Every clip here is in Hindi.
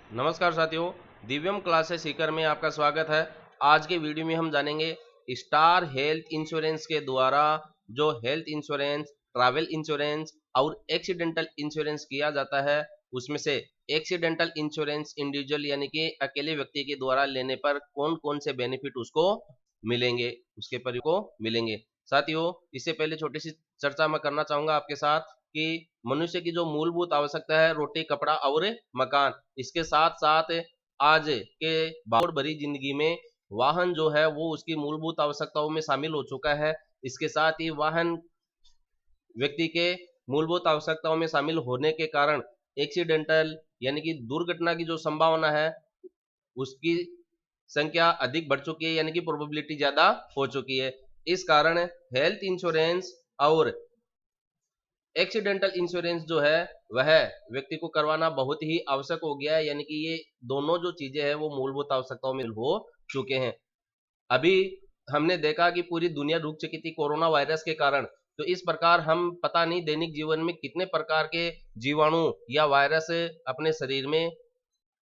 नमस्कार साथियों, दिव्यम क्लासेस सीकर में आपका स्वागत है। आज के वीडियो में हम जानेंगे स्टार हेल्थ इंश्योरेंस के द्वारा जो हेल्थ इंश्योरेंस, ट्रैवल इंश्योरेंस और एक्सीडेंटल इंश्योरेंस किया जाता है, उसमें से एक्सीडेंटल इंश्योरेंस इंडिविजुअल यानी कि अकेले व्यक्ति के द्वारा लेने पर कौन कौन से बेनिफिट उसको मिलेंगे, उसके परिवार को मिलेंगे। साथियों, इससे पहले छोटी सी चर्चा मैं करना चाहूंगा आपके साथ कि मनुष्य की जो मूलभूत आवश्यकता है रोटी, कपड़ा और मकान, इसके साथ साथ आज के भागदौड़ भरी जिंदगी में वाहन जो है वो उसकी मूलभूत आवश्यकताओं में शामिल हो चुका है। इसके साथ ही वाहन व्यक्ति के मूलभूत आवश्यकताओं में शामिल होने के कारण एक्सीडेंटल यानी कि दुर्घटना की जो संभावना है उसकी संख्या अधिक बढ़ चुकी है, यानी कि प्रोबेबिलिटी ज्यादा हो चुकी है। इस कारण हेल्थ इंश्योरेंस और एक्सीडेंटल इंश्योरेंस जो है वह व्यक्ति को करवाना बहुत ही आवश्यक हो गया है, यानी कि ये दोनों जो चीजें हैं वो मूलभूत आवश्यकताओं में हो चुके हैं। अभी हमने देखा कि पूरी दुनिया रुक चुकी थी कोरोना वायरस के कारण, तो इस प्रकार हम पता नहीं दैनिक जीवन में कितने प्रकार के जीवाणु या वायरस अपने शरीर में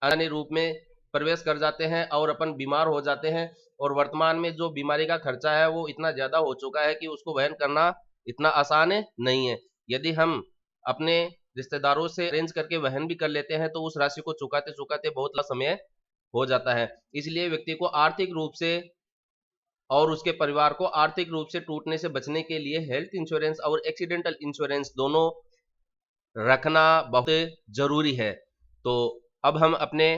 अन्य रूप में प्रवेश कर जाते हैं और अपन बीमार हो जाते हैं। और वर्तमान में जो बीमारी का खर्चा है वो इतना ज्यादा हो चुका है कि उसको वहन करना इतना आसान नहीं है। यदि हम अपने रिश्तेदारों से अरेंज करके वहन भी कर लेते हैं तो उस राशि को चुकाते चुकाते बहुत लंबा समय हो जाता है। इसलिए व्यक्ति को आर्थिक रूप से और उसके परिवार को आर्थिक रूप से टूटने से बचने के लिए हेल्थ इंश्योरेंस और एक्सीडेंटल इंश्योरेंस दोनों रखना बहुत जरूरी है। तो अब हम अपने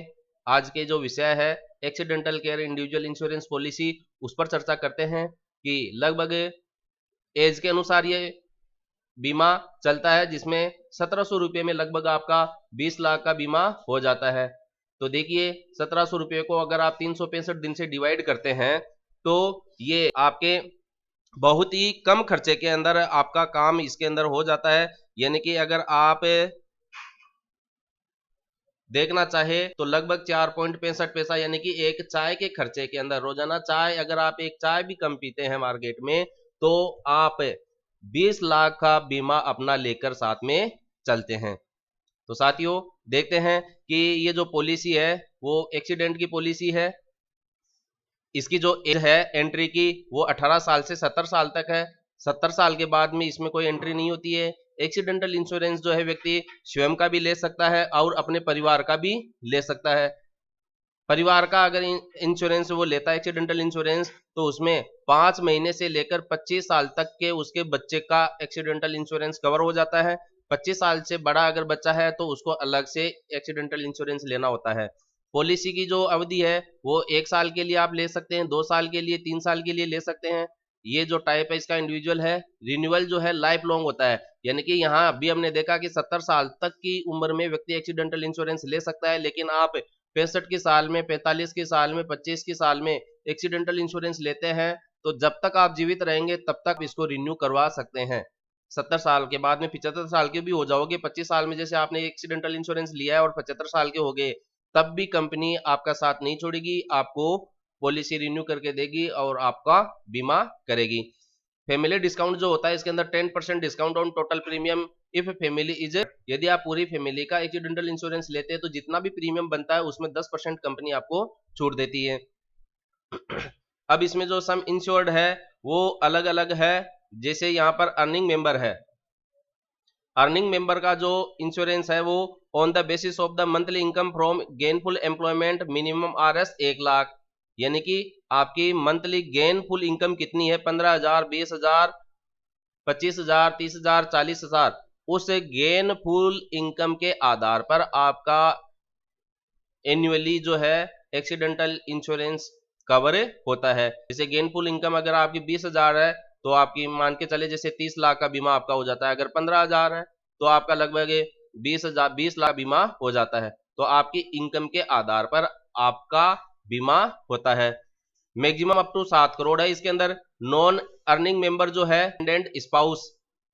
आज के जो विषय है accidental care individual insurance policy, उस पर चर्चा करते हैं कि लगभग एज के अनुसार ये बीमा चलता है, जिसमें 1700 रुपये में लगभग आपका 20 लाख का बीमा हो जाता है। तो देखिए 1700 रुपये को अगर आप 365 दिन से डिवाइड करते हैं तो ये आपके बहुत ही कम खर्चे के अंदर आपका काम इसके अंदर हो जाता है। यानी कि अगर आप देखना चाहे तो लगभग 4.65 पैसा यानी कि एक चाय के खर्चे के अंदर, रोजाना चाय अगर आप एक चाय भी कम पीते हैं मार्केट में, तो आप 20 लाख का बीमा अपना लेकर साथ में चलते हैं। तो साथियों, देखते हैं कि ये जो पॉलिसी है वो एक्सीडेंट की पॉलिसी है। इसकी जो एज है एंट्री की वो 18 साल से 70 साल तक है। 70 साल के बाद में इसमें कोई एंट्री नहीं होती है। एक्सीडेंटल इंश्योरेंस जो है व्यक्ति स्वयं का भी ले सकता है और अपने परिवार का भी ले सकता है। परिवार का अगर इंश्योरेंस वो लेता है एक्सीडेंटल इंश्योरेंस, तो उसमें 5 महीने से लेकर 25 साल तक के उसके बच्चे का एक्सीडेंटल इंश्योरेंस कवर हो जाता है। 25 साल से बड़ा अगर बच्चा है तो उसको अलग से एक्सीडेंटल इंश्योरेंस लेना होता है। पॉलिसी की जो अवधि है वो 1 साल के लिए आप ले सकते हैं, 2 साल के लिए, 3 साल के लिए ले सकते हैं। ये जो टाइप है इसका इंडिविजुअल है। रिन्यूअल जो है लाइफ लॉन्ग होता है, यानी कि यहाँ अभी हमने देखा कि 70 साल तक की उम्र में व्यक्ति एक्सीडेंटल इंश्योरेंस ले सकता है, लेकिन आप 65 के साल में, 45 के साल में, 25 के साल में एक्सीडेंटल इंश्योरेंस लेते हैं तो जब तक आप जीवित रहेंगे तब तक इसको रिन्यू करवा सकते हैं। 70 साल के बाद में 75 साल के भी हो जाओगे, 25 साल में जैसे आपने एक्सीडेंटल इंश्योरेंस लिया है और 75 साल के हो गए, तब भी कंपनी आपका साथ नहीं छोड़ेगी, आपको पॉलिसी रिन्यू करके देगी और आपका बीमा करेगी। फैमिली डिस्काउंट जो होता है इसके अंदर 10% discount on total premium if family is, यदि आप पूरी फैमिली का एक्सीडेंटल इंश्योरेंस लेते हैं तो जितना भी प्रीमियम बनता है उसमें 10% कंपनी आपको छूट देती है। अब इसमें जो सम इंश्योर्ड है वो अलग अलग है। जैसे यहाँ पर अर्निंग मेंबर है, अर्निंग मेंबर का जो इंश्योरेंस है वो on the basis of the monthly income from gainful employment minimum RS 1 lakh, यानी कि आपकी मंथली गेनफुल इनकम कितनी है, 15,000, 20,000, 25,000, 30,000, 40,000, उस गेनफुल इनकम के आधार पर आपका एनुअली जो है एक्सीडेंटल इंश्योरेंस कवर होता है। जैसे गेनफुल इनकम अगर आपकी 20,000 है तो आपकी मान के चले जैसे 30 लाख का बीमा आपका हो जाता है। अगर 15,000 है तो आपका लगभग 20 लाख बीमा हो जाता है। तो आपकी इनकम के आधार पर आपका बीमा होता है। मैक्सिमम अप टू 7 करोड़ है इसके अंदर। नॉन अर्निंग मेंबर जो है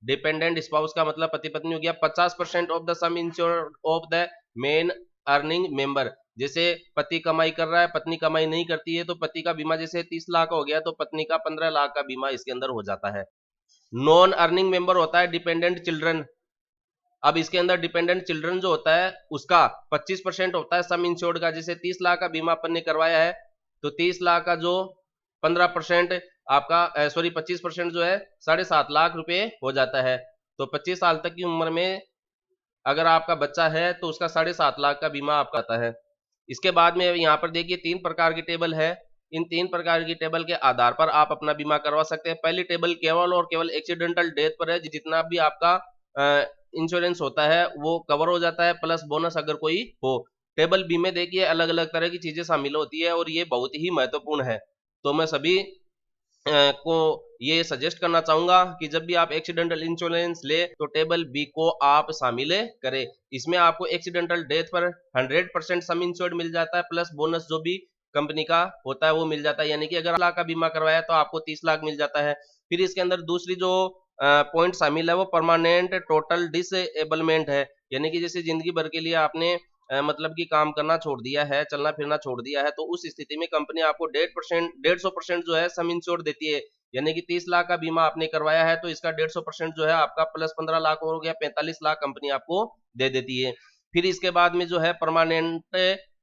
डिपेंडेंट स्पाउस का मतलब पति पत्नी हो गया, 50% of the some insured of the main earning member. जैसे पति कमाई कर रहा है, पत्नी कमाई नहीं करती है, तो पति का बीमा जैसे 30 लाख हो गया तो पत्नी का 15 लाख का बीमा इसके अंदर हो जाता है। नॉन अर्निंग मेंबर होता है डिपेंडेंट चिल्ड्रन। अब इसके अंदर डिपेंडेंट चिल्ड्रन जो होता है उसका 25% होता है सम इंश्योर्ड का। जैसे 30 लाख का बीमा अपन ने करवाया है तो 30 लाख का जो 15% आपका 25% जो है 7.5 लाख रुपए हो जाता है। तो 25 साल तक की उम्र में अगर आपका बच्चा है तो उसका 7.5 लाख का बीमा आपका आता है। इसके बाद में यहाँ पर देखिए 3 प्रकार की टेबल है। इन 3 प्रकार की टेबल के आधार पर आप अपना बीमा करवा सकते हैं। पहली टेबल केवल और केवल एक्सीडेंटल डेथ पर है, जितना भी आपका इंश्योरेंस होता है वो कवर हो जाता है, प्लस बोनस अगर कोई हो। टेबल बी में देखिए अलग अलग तरह की चीजें शामिल होती है और ये बहुत ही महत्वपूर्ण है। तो मैं सभी को ये सजेस्ट करना चाहूंगा कि जब भी आप एक्सीडेंटल इंश्योरेंस ले तो टेबल बी को आप शामिल करें। इसमें आपको एक्सीडेंटल डेथ पर 100% सम इंश्योर्ड मिल जाता है, प्लस बोनस जो भी कंपनी का होता है वो मिल जाता है। यानी कि अगर लाख का बीमा करवाया तो आपको 30 लाख मिल जाता है। फिर इसके अंदर दूसरी जो पॉइंट शामिल है वो परमानेंट टोटल डिसेबलमेंट है। यानी कि जैसे जिंदगी भर के लिए आपने मतलब कि काम करना छोड़ दिया है, चलना फिरना छोड़ दिया है, तो उस स्थिति में कंपनी आपको 150% जो है सम इंश्योर्ड देती है। यानी कि 30 लाख का बीमा आपने करवाया है तो इसका 150% जो है आपका प्लस 15 लाख हो गया, 45 लाख कंपनी आपको दे देती है। फिर इसके बाद में जो है परमानेंट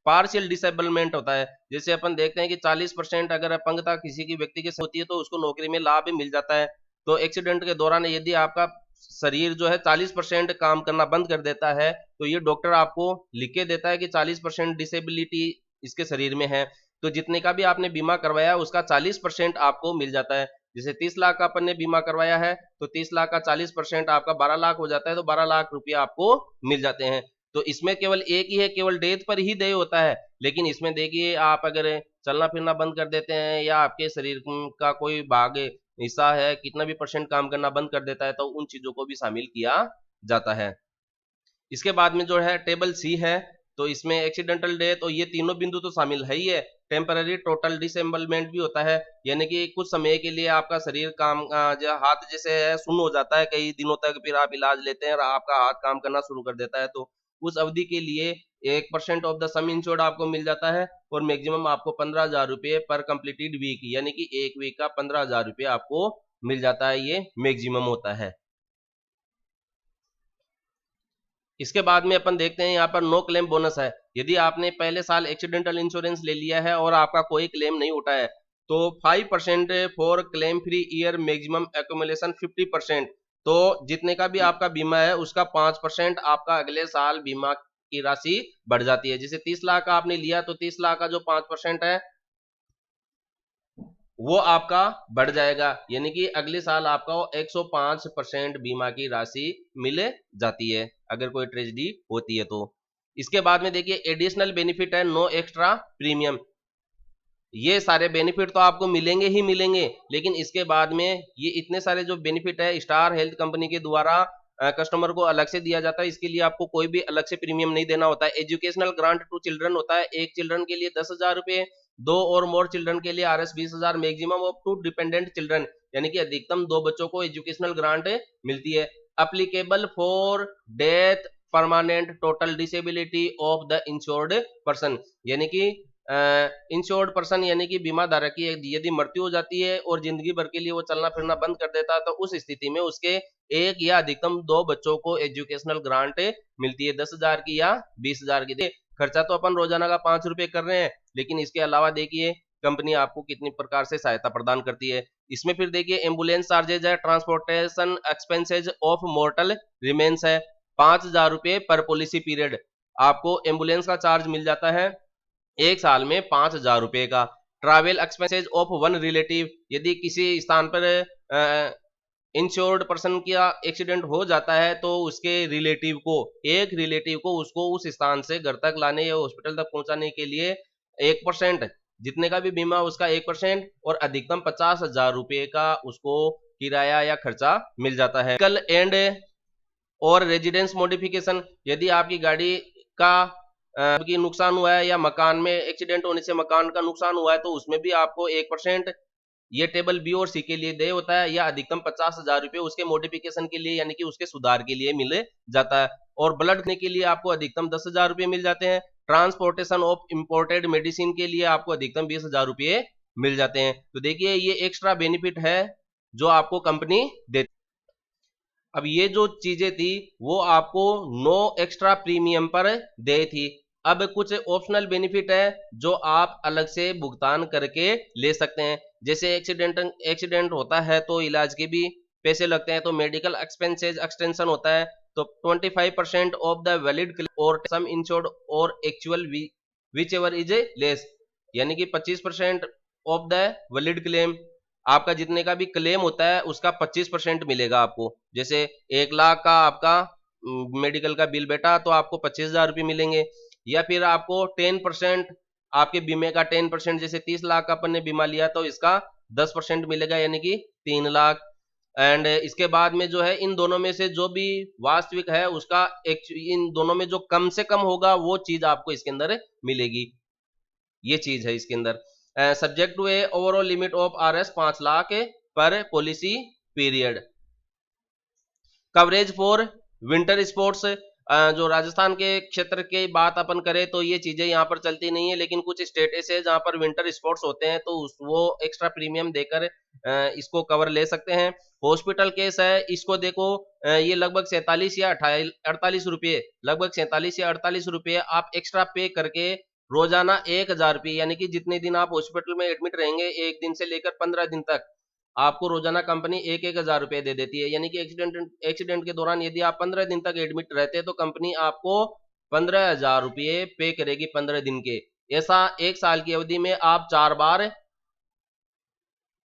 पार्शियल डिसेबलमेंट होता है। जैसे अपन देखते हैं कि 40% अगर अपंगता किसी की व्यक्ति की होती है तो उसको नौकरी में लाभ भी मिल जाता है। तो एक्सीडेंट के दौरान यदि आपका शरीर जो है 40% काम करना बंद कर देता है तो ये डॉक्टर आपको लिख के देता है कि 40% डिसेबिलिटी इसके शरीर में है, तो जितने का भी आपने बीमा करवाया उसका 40% आपको मिल जाता है। जैसे 30 लाख का अपन ने बीमा करवाया है तो 30 लाख का 40% आपका 12 लाख हो जाता है, तो 12 लाख रुपया आपको मिल जाते हैं। तो इसमें केवल एक ही है, केवल डेथ पर ही देय होता है। लेकिन इसमें देखिए आप अगर चलना फिरना बंद कर देते हैं या आपके शरीर का कोई भाग हिस्सा है कितना भी परसेंट काम करना बंद कर देता है तो उन चीजों को भी शामिल किया जाता है। इसके बाद में जो है टेबल सी है, तो इसमें एक्सीडेंटल डेथ और ये तीनों बिंदु तो शामिल है ही है। टेम्पररी टोटल डिसेबलमेंट भी होता है, यानी कि कुछ समय के लिए आपका शरीर काम हाथ जैसे है सुन्न हो जाता है कई दिनों तक, फिर आप इलाज लेते हैं और आपका हाथ काम करना शुरू कर देता है, तो उस अवधि के लिए 1% ऑफ द सम इंश्योर्ड आपको मिल जाता है और मैक्सिमम आपको 15,000 रुपये पर कंप्लीटेड वीक, यानी कि एक वीक का 15,000 रुपये आपको मिल जाता है, ये मैक्सिमम होता है। इसके बाद में अपन देखते हैं यहाँ पर नो क्लेम बोनस है। यदि आपने पहले साल एक्सीडेंटल इंश्योरेंस ले लिया है और आपका कोई क्लेम नहीं उठा है तो 5% for claim free year, maximum accumulation 50%। तो जितने का भी आपका बीमा है उसका 5% आपका अगले साल बीमा की राशि बढ़ जाती है। जैसे 30 लाख का आपने लिया तो 30 लाख का जो 5% है वो आपका बढ़ जाएगा, यानी कि अगले साल आपका 105% बीमा की राशि मिल जाती है अगर कोई ट्रेजेडी होती है तो। इसके बाद में देखिए एडिशनल बेनिफिट है नो एक्स्ट्रा प्रीमियम। ये सारे बेनिफिट तो आपको मिलेंगे ही मिलेंगे, लेकिन इसके बाद में ये इतने सारे जो बेनिफिट है स्टार हेल्थ कंपनी के द्वारा कस्टमर को अलग से दिया जाता है। इसके लिए आपको कोई भी अलग से प्रीमियम नहीं देना होता है। एजुकेशनल ग्रांट टू चिल्ड्रन होता है, एक चिल्ड्रन के लिए 10,000 रुपए, 2 और मोर चिल्ड्रन के लिए RS 20,000, maximum of 2 dependent children, यानी कि अधिकतम 2 बच्चों को एजुकेशनल ग्रांट मिलती है। Applicable for death permanent total disability of the insured person, यानी कि इंश्योर्ड पर्सन यानी कि बीमा धारक की यदि मृत्यु हो जाती है और जिंदगी भर के लिए वो चलना फिरना बंद कर देता है तो उस स्थिति में उसके एक या अधिकतम 2 बच्चों को एजुकेशनल ग्रांट मिलती है, 10,000 की या 20,000 की। खर्चा तो अपन रोजाना का 5 रुपए कर रहे हैं, लेकिन इसके अलावा देखिए कंपनी आपको कितनी प्रकार से सहायता प्रदान करती है। इसमें फिर देखिए एम्बुलेंस चार्जेज है, transportation expenses of mortar remains है, 5,000 रुपए पर पॉलिसी पीरियड आपको एम्बुलेंस का चार्ज मिल जाता है एक साल में 5,000 रुपए का। Travel expenses of one relative, यदि किसी स्थान पर इंश्योर्ड पर्सन का एक्सीडेंट हो जाता है तो उसके रिलेटिव को, एक रिलेटिव को उसको उस स्थान से घर तक लाने या हॉस्पिटल तक पहुंचाने के लिए 1%, जितने का भी बीमा उसका 1% और अधिकतम 50,000 रुपए का उसको किराया या खर्चा मिल जाता है। कल एंड और रेजिडेंस मॉडिफिकेशन, यदि आपकी गाड़ी का की नुकसान हुआ है या मकान में एक्सीडेंट होने से मकान का नुकसान हुआ है तो उसमें भी आपको 1% ये टेबल बी और सी के लिए देय होता है, या अधिकतम 50,000 रुपए उसके मॉडिफिकेशन के लिए यानी कि उसके सुधार के लिए मिल जाता है। और ब्लड के लिए आपको अधिकतम 10,000 रुपए मिल जाते हैं। ट्रांसपोर्टेशन ऑफ इंपोर्टेड मेडिसिन के लिए आपको अधिकतम 20,000 रुपए मिल जाते हैं। तो देखिए ये एक्स्ट्रा बेनिफिट है जो आपको कंपनी देती है। अब ये जो चीजें थी वो आपको नो एक्स्ट्रा प्रीमियम पर दे थी। अब कुछ ऑप्शनल बेनिफिट है जो आप अलग से भुगतान करके ले सकते हैं। जैसे एक्सीडेंट होता है तो इलाज के भी पैसे लगते हैं, तो मेडिकल एक्सपेंसेस एक्सटेंशन होता है तो 25% ऑफ द वैलिड और सम इंश्योर्ड और actual which ever is a less, यानी कि 25% ऑफ द वैलिड क्लेम, आपका जितने का भी क्लेम होता है उसका 25% मिलेगा आपको। जैसे 1 लाख का आपका मेडिकल का बिल बेटा तो आपको 25,000 रुपये मिलेंगे, या फिर आपको 10% आपके बीमे का 10%, जैसे 30 लाख का अपन ने बीमा लिया तो इसका 10% मिलेगा यानी कि 3 लाख। एंड इसके बाद में जो है इन दोनों में से जो भी वास्तविक है उसका इन दोनों में जो कम से कम होगा वो चीज आपको इसके अंदर मिलेगी। ये चीज है इसके अंदर। Subject to a overall limit of RS 5 lakh पर policy period. Coverage for winter sports, जो राजस्थान के क्षेत्र की बात अपन करें तो ये चीजें यहाँ पर चलती नहीं है, लेकिन कुछ स्टेट्स है जहाँ पर विंटर स्पोर्ट्स होते हैं तो वो एक्स्ट्रा प्रीमियम देकर इसको कवर ले सकते हैं। हॉस्पिटल केस है, इसको देखो ये लगभग 47 या 48 रुपये, लगभग 47 या 48 रुपये आप एक्स्ट्रा पे करके रोजाना 1,000 रुपये, यानी कि जितने दिन आप हॉस्पिटल में एडमिट रहेंगे 1 दिन से लेकर 15 दिन तक आपको रोजाना कंपनी 1,000 रुपये दे देती है। यानी कि एक्सीडेंट के दौरान यदि आप 15 दिन तक एडमिट रहते हैं तो कंपनी आपको 15,000 रुपये पे करेगी 15 दिन के। ऐसा 1 साल की अवधि में आप 4 बार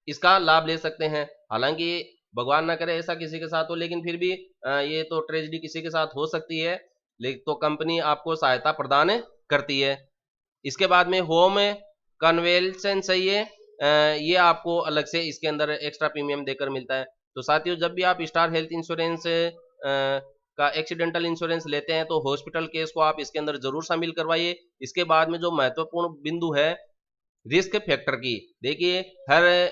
इसका लाभ ले सकते हैं। हालांकि भगवान ना करे ऐसा किसी के साथ हो, लेकिन फिर भी ये तो ट्रेजेडी किसी के साथ हो सकती है, लेकिन तो कंपनी आपको सहायता प्रदान करती है। इसके बाद में होम कन्वेंशन है ये आपको अलग से इसके अंदर एक्स्ट्रा प्रीमियम देकर मिलता है। तो साथियों, जब भी आप स्टार हेल्थ इंश्योरेंस का एक्सीडेंटल इंश्योरेंस लेते हैं तो हॉस्पिटल केस को आप इसके अंदर जरूर शामिल करवाइए। इसके बाद में जो महत्वपूर्ण बिंदु है रिस्क फैक्टर की, देखिए हर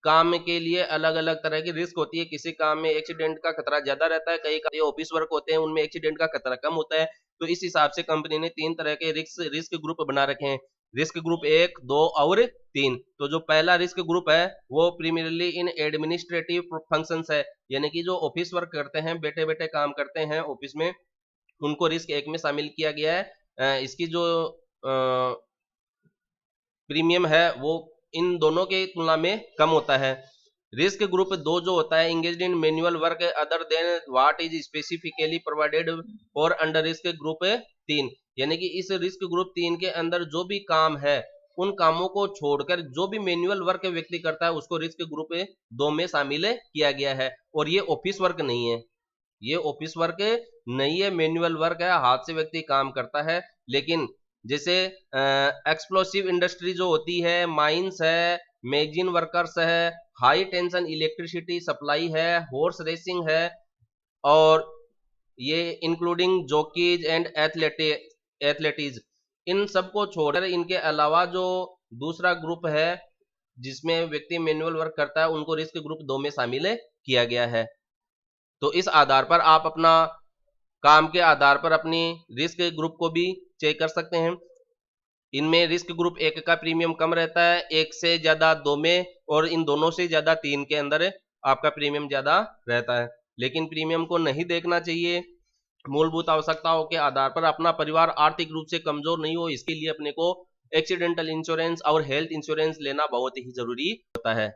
काम के लिए अलग अलग तरह की रिस्क होती है। किसी काम में एक्सीडेंट का खतरा ज्यादा रहता है, कई ऑफिस वर्क होते हैं उनमें एक्सीडेंट का खतरा कम होता है। तो इस हिसाब से कंपनी ने 3 तरह के रिस्क ग्रुप बना रखे हैं। रिस्क ग्रुप 1, 2 और 3। तो जो पहला रिस्क ग्रुप है वो प्रीमियरली इन एडमिनिस्ट्रेटिव फंक्शंस है, यानी कि जो ऑफिस वर्क करते हैं, बैठे बैठे काम करते हैं ऑफिस में, उनको रिस्क 1 में शामिल किया गया है। इसकी जो प्रीमियम है वो इन दोनों के तुलना में कम होता है। रिस्क ग्रुप 2 जो होता है engaged in manual work other than what is specifically provided for under risk group 3, यानी कि इस रिस्क ग्रुप 3 के अंदर जो भी काम है उन कामों को छोड़कर जो भी मैनुअल वर्क व्यक्ति करता है उसको रिस्क ग्रुप 2 में शामिल किया गया है। और ये ऑफिस वर्क नहीं है, ये ऑफिस वर्क नहीं है, मैनुअल वर्क है, हाथ से व्यक्ति काम करता है। लेकिन जैसे एक्सप्लोसिव इंडस्ट्री जो होती है, माइंस है, मैगजीन वर्कर्स है, हाई टेंशन इलेक्ट्रिसिटी सप्लाई है, हॉर्स रेसिंग है, और ये इंक्लूडिंग जॉकीज एंड एथलेटिज, इन सबको छोड़कर इनके अलावा जो दूसरा ग्रुप है जिसमें व्यक्ति मैनुअल वर्क करता है उनको रिस्क ग्रुप 2 में शामिल किया गया है। तो इस आधार पर आप अपना काम के आधार पर अपनी रिस्क ग्रुप को भी चेक कर सकते हैं। इनमें रिस्क ग्रुप 1 का प्रीमियम कम रहता है, 1 से ज्यादा 2 में, और इन दोनों से ज्यादा 3 के अंदर आपका प्रीमियम ज्यादा रहता है। लेकिन प्रीमियम को नहीं देखना चाहिए, मूलभूत आवश्यकताओं के आधार पर अपना परिवार आर्थिक रूप से कमजोर नहीं हो, इसके लिए अपने को एक्सीडेंटल इंश्योरेंस और हेल्थ इंश्योरेंस लेना बहुत ही जरूरी होता है।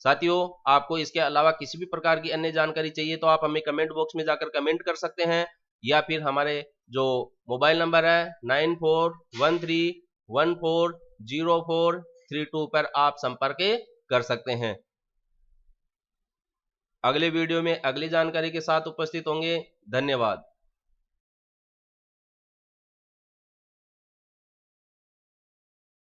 साथियों, आपको इसके अलावा किसी भी प्रकार की अन्य जानकारी चाहिए तो आप हमें कमेंट बॉक्स में जाकर कमेंट कर सकते हैं, या फिर हमारे जो मोबाइल नंबर है 9413140432 पर आप संपर्क कर सकते हैं। अगले वीडियो में अगली जानकारी के साथ उपस्थित होंगे। धन्यवाद।